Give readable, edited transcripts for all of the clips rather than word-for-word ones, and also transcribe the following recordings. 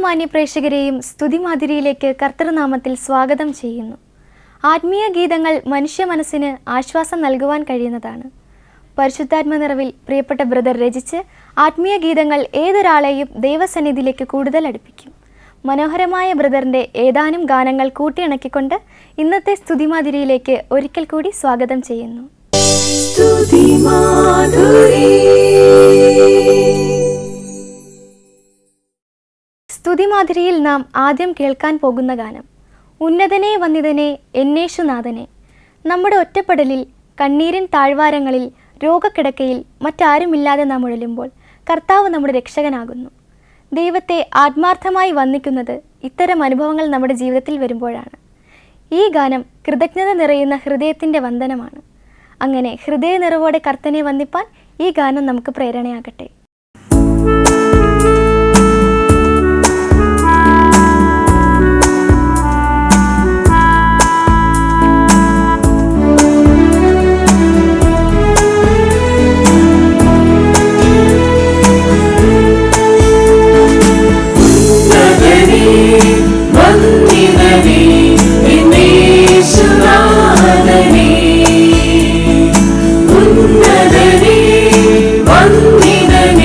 മാന്യ പ്രേക്ഷകരെയും സ്തുതിമാതിരിയിലേക്ക് കർത്തൃനാമത്തിൽ സ്വാഗതം ചെയ്യുന്നു. ആത്മീയ ഗീതങ്ങൾ മനുഷ്യ മനസ്സിന് ആശ്വാസം നൽകുവാൻ കഴിയുന്നതാണ്. പരിശുദ്ധാത്മ നിറവിൽ പ്രിയപ്പെട്ട ബ്രദർ രചിച്ച് ആത്മീയ ഗീതങ്ങൾ ഏതൊരാളെയും ദൈവസന്നിധിയിലേക്ക് കൂടുതൽ അടുപ്പിക്കും. മനോഹരമായ ബ്രദറിൻ്റെ ഏതാനും ഗാനങ്ങൾ കൂട്ടിയിണക്കിക്കൊണ്ട് ഇന്നത്തെ സ്തുതിമാതിരിയിലേക്ക് ഒരിക്കൽ കൂടി സ്വാഗതം ചെയ്യുന്നു. സ്തുതിമാതിരിയിൽ നാം ആദ്യം കേൾക്കാൻ പോകുന്ന ഗാനം ഉന്നതനേ വന്ദിതനേ എന്നേശുനാഥനെ. നമ്മുടെ ഒറ്റപ്പെടലിൽ, കണ്ണീരിൻ താഴ്വാരങ്ങളിൽ, രോഗക്കിടക്കയിൽ മറ്റാരുമില്ലാതെ നാം ഉഴലുമ്പോൾ കർത്താവ് നമ്മുടെ രക്ഷകനാകുന്നു. ദൈവത്തെ ആത്മാർത്ഥമായി വന്ദിക്കുന്നത് ഇത്തരം അനുഭവങ്ങൾ നമ്മുടെ ജീവിതത്തിൽ വരുമ്പോഴാണ്. ഈ ഗാനം കൃതജ്ഞത നിറയുന്ന ഹൃദയത്തിൻ്റെ വന്ദനമാണ്. അങ്ങനെ ഹൃദയ നിറവോടെ കർത്തനെ വന്ദിപ്പാൻ ഈ ഗാനം നമുക്ക് പ്രേരണയാകട്ടെ. വന്ദിതനേ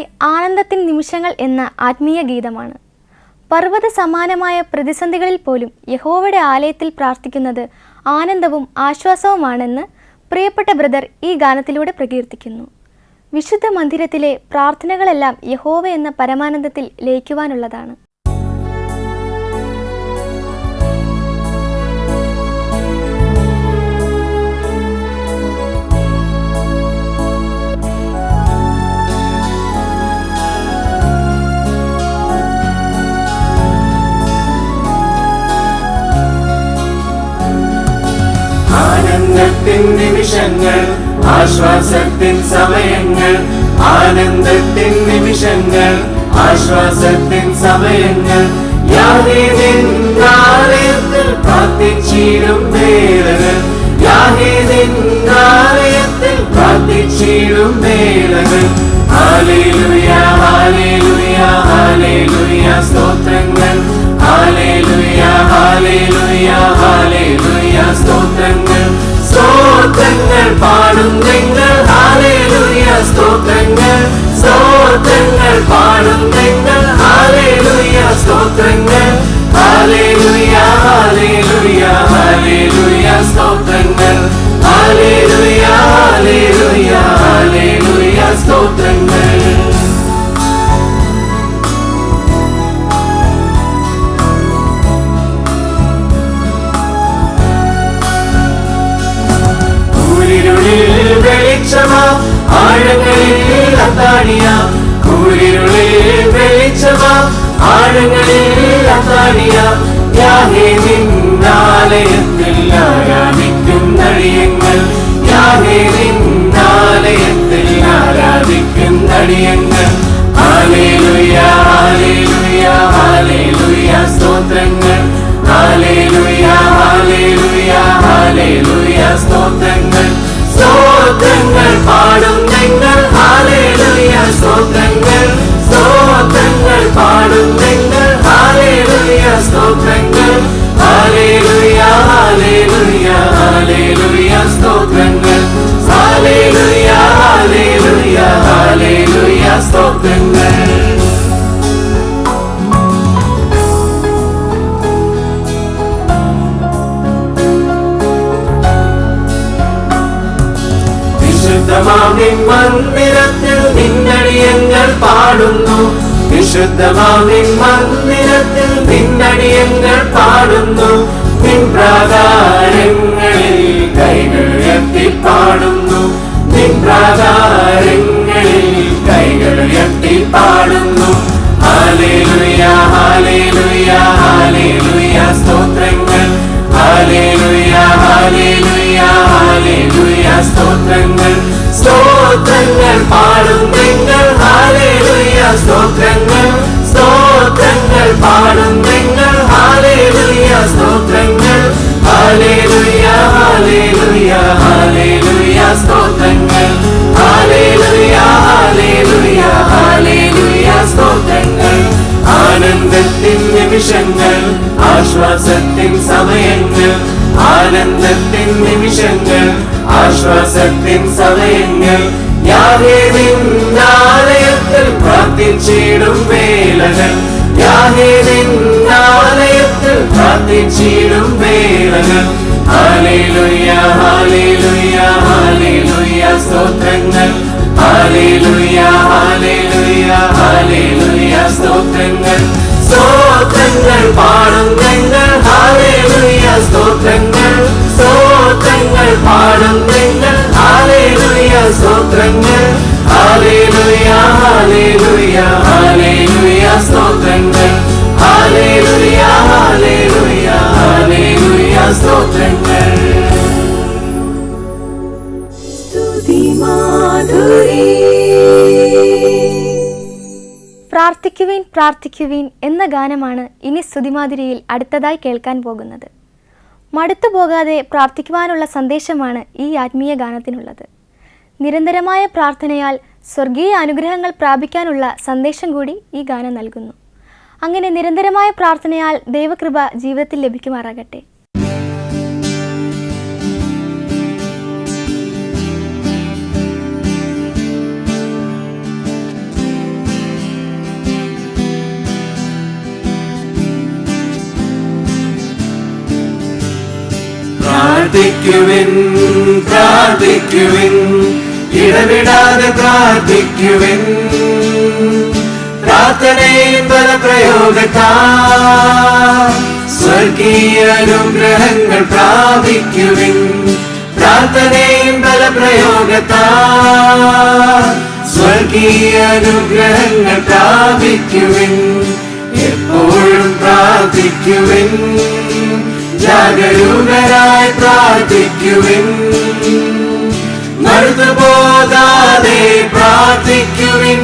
അടുത്തതായി ആനന്ദത്തിൻ നിമിഷങ്ങൾ എന്ന ആത്മീയ ഗീതമാണ്. പർവ്വത സമാനമായ പ്രതിസന്ധികളിൽ പോലും യഹോവയുടെ ആലയത്തിൽ പ്രാർത്ഥിക്കുന്നത് ആനന്ദവും ആശ്വാസവുമാണെന്ന് പ്രിയപ്പെട്ട ബ്രദർ ഈ ഗാനത്തിലൂടെ പ്രകീർത്തിക്കുന്നു. വിശുദ്ധ മന്ദിരത്തിലെ പ്രാർത്ഥനകളെല്ലാം യഹോവ എന്ന പരമാനന്ദത്തിൽ ലയിക്കുവാനുള്ളതാണ്. ആനന്ദത്തിൻ നിമിഷങ്ങൾ, ആശ്വാസത്തിൻ സമയങ്ങൾ, ആനന്ദത്തിൻ നിമിഷങ്ങൾ, ആശ്വാസത്തിൻ സമയങ്ങൾ, യാഹേ നിൻ ആലയത്തിൽ പ്രാർത്ഥിച്ചിടും വേളകൾ, യാഹേ നിൻ ആലയത്തിൽ പ്രാർത്ഥിച്ചിടും വേളകൾ. ഹല്ലേലൂയ ഹല്ലേലൂയ ഹല്ലേലൂയ സ്തോത്രങ്ങൾ, ഹല്ലേലൂയ ഹല്ലേലൂയ ഹല്ലേലൂയ സ്തോത്രങ്ങൾ, സ്തോത്രങ്ങൾ പാടും നിങ്ങൾ, ഹല്ലേലൂയ സ്തോത്രങ്ങൾ, സ്തോത്രങ്ങൾ പാടും നിങ്ങൾ, ഹല്ലേലൂയ സ്തോത്രങ്ങൾ, ഹല്ലേലൂയ ഹല്ലേലൂയ ഹല്ലേലൂയ സ്തോത്രങ്ങൾ, ഹല്ലേലൂയ ഹല്ലേലൂയ ഹല്ലേലൂയ സ്തോത്രങ്ങൾ. വെളിച്ചമാം ആഴങ്ങളിൽ അത്താണിയാം, കൂരിരുളിൽ വെളിച്ചമാം ആഴങ്ങളിൽ അത്താണിയാം, യാഹേ നിൻ ആലയത്തിൽ ആരാധിക്കും നടിയങ്ങൾ, യാഹേ നിൻ ആലയത്തിൽ ആരാധിക്കും നടിയങ്ങൾ. ഹല്ലേലൂയ ഹല്ലേലൂയ ഹല്ലേലൂയ സ്തോത്രങ്ങൾ, ഹല്ലേലൂയ ഹല്ലേലൂയ ഹല്ലേലൂയ സ്തോത്രങ്ങൾ, സ്തോത്രങ്ങൾ പാടും നിങ്ങൾ, ഹല്ലേലൂയ സ്തോത്രങ്ങൾ, സ്തോത്രങ്ങൾ പാടും നിങ്ങൾ, ഹല്ലേലൂയ സ്തോത്രങ്ങൾ, ഹല്ലേലൂയ ഹല്ലേലൂയ ഹല്ലേലൂയ സ്തോത്രങ്ങൾ, ഹല്ലേലൂയ ഹല്ലേലൂയ ഹല്ലേലൂയ സ്തോത്രങ്ങൾ. വിശുദ്ധമാം നിൻ മന്ദിരത്തിൽ നിന്നടിയങ്ങൾ പാടുന്നു, വിശുദ്ധമാം നിൻ മന്ദിരത്തിൽ നിന്നടിയങ്ങൾ പാടുന്നു, നിൻ പ്രാകാരങ്ങളിൽ കൈകൾ ഉയർത്തി പാടുന്നു, നിൻ പ്രാകാരങ്ങളിൽ കൈകൾ ഉയർത്തി പാടുന്നു. ഹല്ലേലൂയ ഹല്ലേലൂയ ഹല്ലേലൂയ സ്തോത്രങ്ങൾ, ഹല്ലേലൂയ ഹല്ലേലൂയ ഹല്ലേലൂയ സ്തോത്രങ്ങൾ, സ്തോത്രങ്ങൾ പാടും നിങ്ങൾ, ഹല്ലേലൂയ സ്തോത്രങ്ങൾ, സ്തോത്രങ്ങൾ പാടും നിങ്ങൾ, ഹല്ലേലൂയ സ്തോത്രങ്ങൾ, ഹല്ലേലൂയ ഹല്ലേലൂയ ഹല്ലേലൂയ സ്തോത്രങ്ങൾ, ഹല്ലേലൂയ ഹല്ലേലൂയ ഹല്ലേലൂയ സ്തോത്രങ്ങൾ. ആനന്ദത്തിൻ നിമിഷങ്ങൾ, ആശ്വാസത്തിൻ സമയങ്ങൾ, ആനന്ദത്തിൻ നിമിഷങ്ങൾ, ആശ്വാസത്തിൻ സമയങ്ങൾ, യാഹേ നിൻ ആലയത്തിൽ പ്രാർത്ഥിച്ചിടും വേളകൾ, യാഹേ നിൻ ആലയത്തിൽ പ്രാർത്ഥിച്ചിടും വേളകൾ. ഹല്ലേലൂയ ഹല്ലേലൂയ ഹല്ലേലൂയ സ്തോത്രങ്ങൾ, ഹല്ലേലൂയ ഹല്ലേലൂയ ഹല്ലേലൂയ സ്തോത്രങ്ങൾ, സ്തോത്രങ്ങൾ പാടും നിങ്ങൾ, ഹല്ലേലൂയ സ്തോത്രങ്ങൾ, സ്തോത്രങ്ങൾ പാടും നിങ്ങൾ, ഹല്ലേലൂയ സ്തോത്രങ്ങൾ, ഹല്ലേലൂയ ഹല്ലേലൂയ ഹല്ലേലൂയ സ്തോത്രങ്ങൾ, ഹല്ലേലൂയ ഹല്ലേലൂയ ഹല്ലേലൂയ സ്തോത്രങ്ങൾ. പ്രാർത്ഥിക്കുവീൻ പ്രാർത്ഥിക്കുവീൻ എന്ന ഗാനമാണ് ഇനി സ്തുതിമാധുരിയിൽ അടുത്തതായി കേൾക്കാൻ പോകുന്നത്. മടുത്തു പോകാതെ പ്രാർത്ഥിക്കുവാനുള്ള സന്ദേശമാണ് ഈ ആത്മീയ ഗാനത്തിനുള്ളത്. നിരന്തരമായ പ്രാർത്ഥനയാൽ സ്വർഗീയ അനുഗ്രഹങ്ങൾ പ്രാപിക്കാനുള്ള സന്ദേശം കൂടി ഈ ഗാനം നൽകുന്നു. അങ്ങനെ നിരന്തരമായ പ്രാർത്ഥനയാൽ ദൈവകൃപ ജീവിതത്തിൽ ലഭിക്കുമാറാകട്ടെ. പ്രാർത്ഥിക്കുവിൻ പ്രാർത്ഥിക്കുവിൻ ഇടവിടാതെ പ്രാർത്ഥിക്കുവിൻ പ്രാർത്ഥനയും ബലപ്രയോഗത്താൽ സ്വർഗീയ അനുഗ്രഹങ്ങൾ പ്രാപിക്കുവിൻ പ്രാർത്ഥനയും ബലപ്രയോഗത്താൽ സ്വർഗീയ അനുഗ്രഹങ്ങൾ പ്രാപിക്കുവിൻ എപ്പോഴും പ്രാർത്ഥിക്കുവിൻ ജാഗരൂകരായി പ്രാർത്ഥിക്കുവിൻ മറുതുപോകാതെ പ്രാർത്ഥിക്കുവിൻ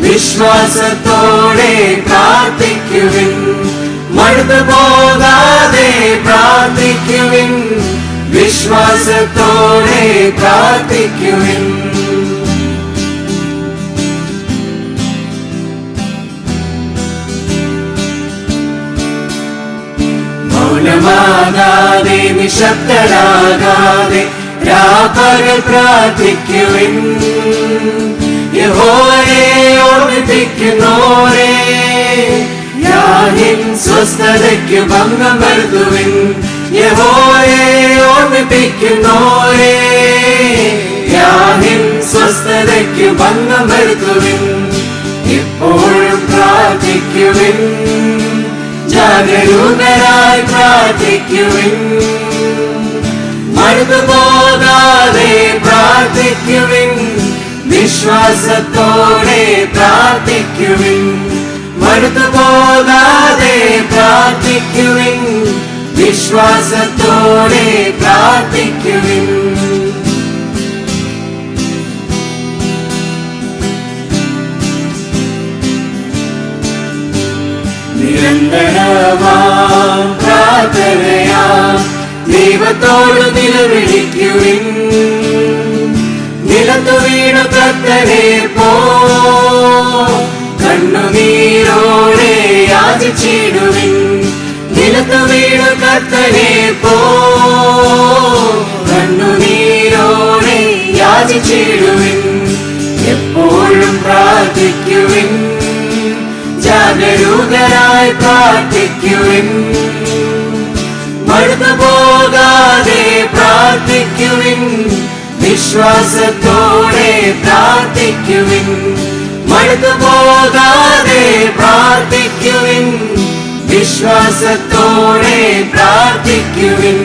വിശ്വാസത്തോടെ പ്രാർത്ഥിക്കുവിൻ മറുതുപോകാതെ പ്രാർത്ഥിക്കുവിൻ വിശ്വാസത്തോടെ പ്രാർത്ഥിക്കുവിൻ മൗനമാകാതെ നിശബ്ദരാകാതെ രാപകൽ പ്രാർത്ഥിക്കുവിൻ യഹോവയെ ഓർമ്മിപ്പിക്കുന്നോരേ യാഹിൻ സ്വസ്ഥതയ്ക്കു ഭംഗം വരുത്തുവിൻ യഹോവയെ ഓർമ്മിപ്പിക്കുന്നോരേ യാഹിൻ സ്വസ്ഥതയ്ക്കു ഭംഗം വരുത്തുവിൻ എപ്പോഴും പ്രാർത്ഥിക്കുവിൻ ജാഗരൂകരായി പ്രാർത്ഥിക്കുവിൻ മടുത്തുപോകാതെ പ്രാർത്ഥിക്കുവിൻ വിശ്വാസത്തോടെ പ്രാർത്ഥിക്കുവിൻ മടുത്തുപോകാതെ പ്രാർത്ഥിക്കുവിൻ വിശ്വാസത്തോടെ പ്രാർത്ഥിക്കുവിൻ നിരന്തരമാം പ്രാർത്ഥനയാ ദൈവത്തോട് നിലവിളിക്കുവിൻ നിലത്തു വീണു കർത്തനെ പോ കണ്ണുനീരോടെ യാചിച്ചിടുവിൻ നിലത്തു വീണു കർത്തനെ പോ കണ്ണുനീരോടെ യാചിച്ചിടുവിൻ എപ്പോഴും പ്രാർത്ഥിക്കുവിൻ ജാഗരൂകരായി പ്രാർത്ഥിക്കുവിൻ മടുത്തുപോകാതെ പ്രാർത്ഥിക്കുവിൻ വിശ്വാസത്തോടെ പ്രാർത്ഥിക്കുവിൻ മടുത്തുപോകാതെ പ്രാർത്ഥിക്കുവിൻ വിശ്വാസത്തോടെ പ്രാർത്ഥിക്കുവിൻ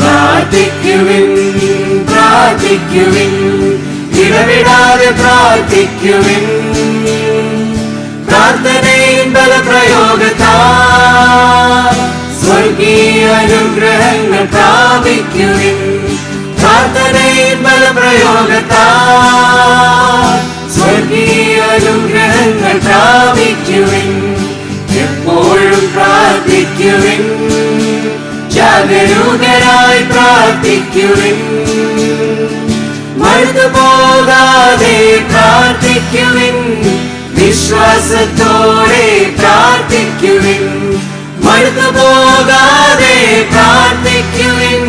പ്രാർത്ഥിക്കുവിൻ പ്രാർത്ഥിക്കുവിൻ ഇടവിടാതെ പ്രാർത്ഥിക്കുവിൻ പ്രാർത്ഥനയും ബലപ്രയോഗത്താൽ സ്വർഗീയ അനുഗ്രഹങ്ങൾ പ്രാപിക്കുവിൻ പ്രാർത്ഥനയും ബലപ്രയോഗത്താൽ സ്വർഗീയ അനുഗ്രഹങ്ങൾ പ്രാപിക്കുവിൻ എപ്പോഴും പ്രാർത്ഥിക്കുവിൻ ജാഗരൂകരായി പ്രാർത്ഥിക്കുവിൻ മടുത്തുപോകാതെ പ്രാർത്ഥിക്കുവിൻ വിശ്വാസത്തോടെ പ്രാർത്ഥിക്കുവിൻ മടുത്തുപോകാതെ പ്രാർത്ഥിക്കുവിൻ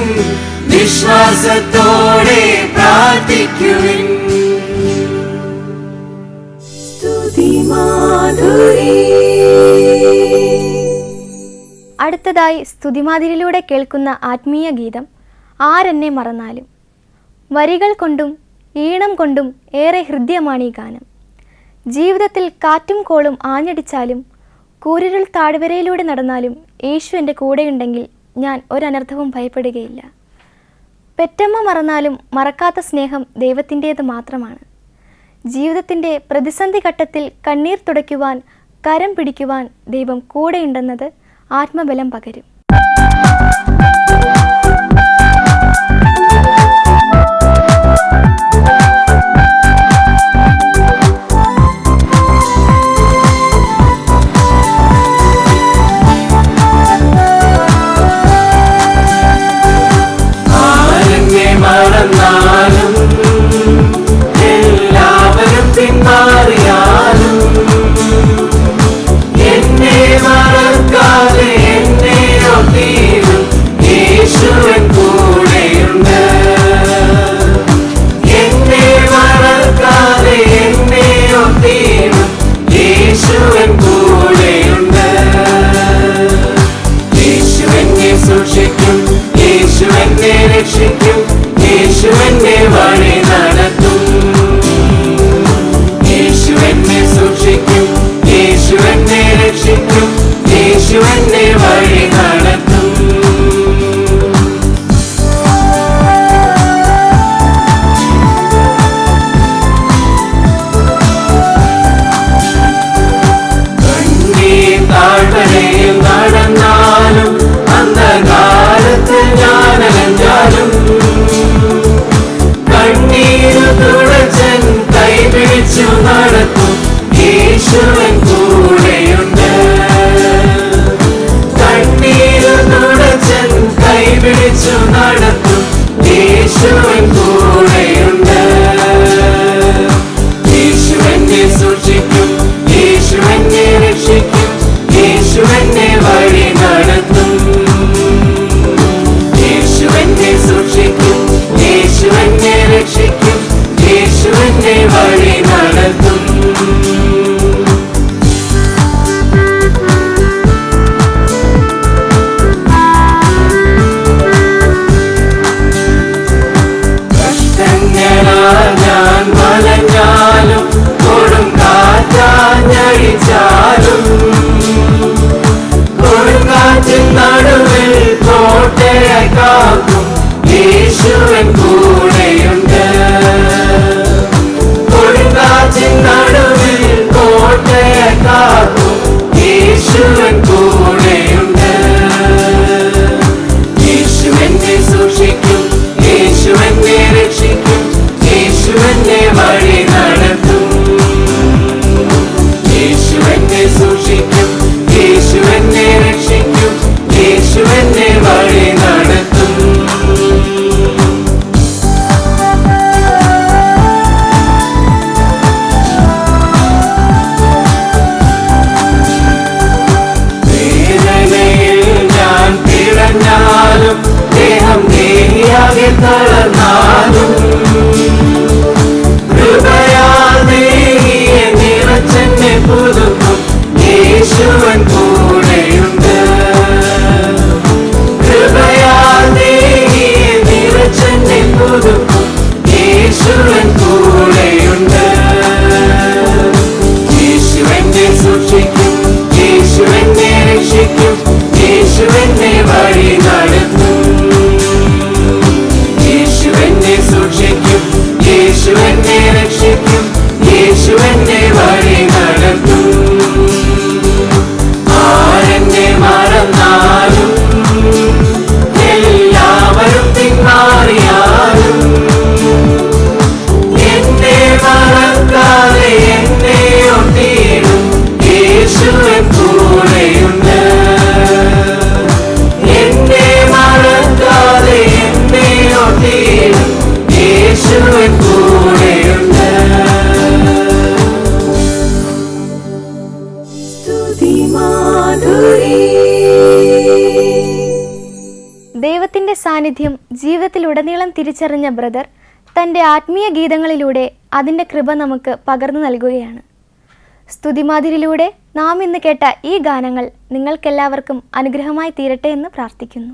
വിശ്വാസത്തോടെ പ്രാർത്ഥിക്കുവിൻ അടുത്തതായി സ്തുതിമാതിരിയിലൂടെ കേൾക്കുന്ന ആത്മീയ ഗീതം ആരെന്നെ മറന്നാലും. വരികൾ കൊണ്ടും ഈണം കൊണ്ടും ഏറെ ഹൃദ്യമാണ് ഈ ഗാനം. ജീവിതത്തിൽ കാറ്റും കോളും ആഞ്ഞടിച്ചാലും കൂരിരുൾ താഴ്വരയിലൂടെ നടന്നാലും യേശു എൻ്റെ കൂടെയുണ്ടെങ്കിൽ ഞാൻ ഒരനർത്ഥവും ഭയപ്പെടുകയില്ല. പെറ്റമ്മ മറന്നാലും മറക്കാത്ത സ്നേഹം ദൈവത്തിൻ്റേത് മാത്രമാണ്. ജീവിതത്തിൻ്റെ പ്രതിസന്ധി ഘട്ടത്തിൽ കണ്ണീർ തുടയ്ക്കുവാൻ, കരം പിടിക്കുവാൻ ദൈവം കൂടെയുണ്ടെന്നത് ആത്മബലം പകരും. മറന്നാലും എല്ലാവരും പിന്മാറിയാലും എന്നെ മറക്കാതെ എന്നെ ഒത്തിരും യേശു എന്നെ സൂക്ഷിക്കും, യേശു എന്നെ രക്ഷിക്കും, യേശു എന്നെ വഴി നടത്തും. വേദനയിൽ ഞാൻ പിടഞ്ഞാലും, ദേഹം ദേഹിയാകെ തളർന്നാലും, കൃപയാൽ ദേഹിയെ നിറച്ചെന്നെ പുതുക്കും, യേശുവൻ കൂടെയുണ്ട്. കൃപയാൽ ദേഹിയെ നിറച്ചെന്നെ പുതുക്കും, യേശുവൻ കൂടെയുണ്ട്. യേശു എന്നെ സൂക്ഷിക്കും, യേശു എന്നെ രക്ഷിക്കും, യേശു എന്നെ വഴി നടത്തും. യേശു എന്നെ സൂക്ഷിക്കും, യേശു എന്നെ രക്ഷിക്കും, യേശു എന്നെ വഴി നടത്തും. ആരെന്നെ മറന്നാലും, എല്ലാവരും പിന്മാറിയാലും, എന്നെ മറക്കാതെ എന്നെ ഒട്ടിയിടും, യേശുവൻ കൂടെയുണ്ട്. എന്നെ മറക്കാതെ എന്നെ ഒട്ടിയിടും, യേശുവൻ കൂടെയുണ്ട്. ദൈവത്തിൻ്റെ സാന്നിധ്യം ജീവിതത്തിലുടനീളം തിരിച്ചറിഞ്ഞ ബ്രദർ തൻ്റെ ആത്മീയ ഗീതങ്ങളിലൂടെ അതിൻ്റെ കൃപ നമുക്ക് പകർന്നു നൽകുകയാണ്. സ്തുതിമാതിരിയിലൂടെ നാം ഇന്ന് കേട്ട ഈ ഗാനങ്ങൾ നിങ്ങൾക്കെല്ലാവർക്കും അനുഗ്രഹമായി തീരട്ടെ എന്ന് പ്രാർത്ഥിക്കുന്നു.